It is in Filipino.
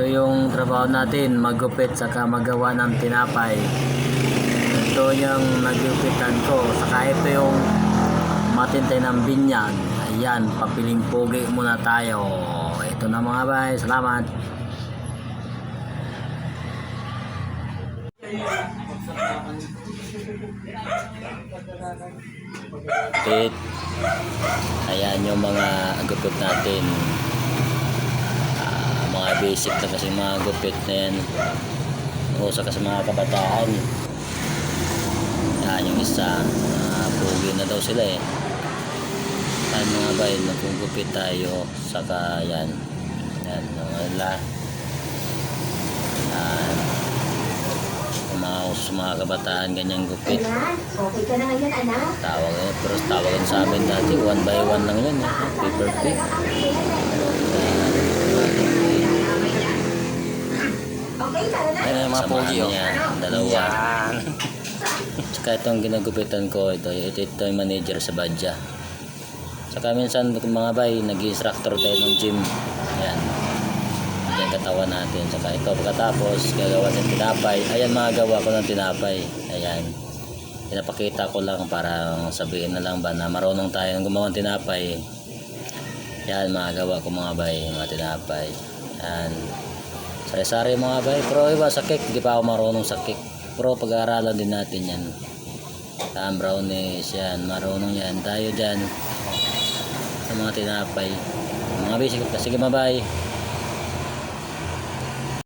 Ito yung trabaho natin, maggupit saka magawa ng tinapay. Ito yung nagupitan ko. Saka ito yung matintay ng binyag. Ayan, papiling pogi muna tayo. Ito na mga bay, salamat. Gupit. Ayan yung mga gupit natin. Mga basic na kasi mga gupit na yan. Usa ka sa mga kabataan. Yan yung isa. Pugi na daw sila eh. Yan mga bay, nagugupit tayo. Saka yan. Yan wala. Yan. Mga kabataan ganyang gupit. Okay ka na ngayon, anak? Tawag eh. Pero tawagan sa amin dati. 1 by 1 lang yan eh. Paper pick. Okay, tara na. Ayan yung mga pogi oh. Dalawa. Saka itong ginagupitan ko, ito yung manager sa Badja. Saka minsan mga bay, nag-instructor tayo ng gym. Ayan. Ayan katawan natin. Saka ito pagkatapos, gagawa ng tinapay. Ayan mga gawa ko ng tinapay. Ayan. Pinapakita ko lang para sabihin na lang ba na marunong tayo ng gumawa ng tinapay. Ayan mga gawa ko mga bay, mga tinapay. Ayan. Sari-sari mga bay. Pero iba sa cake, hindi pa ako marunong sa cake. Pero pag-aaralan din natin yan. Brownies yan, marunong yan. Tayo dyan sa mga tinapay, mga basic. Sige, bye-bye.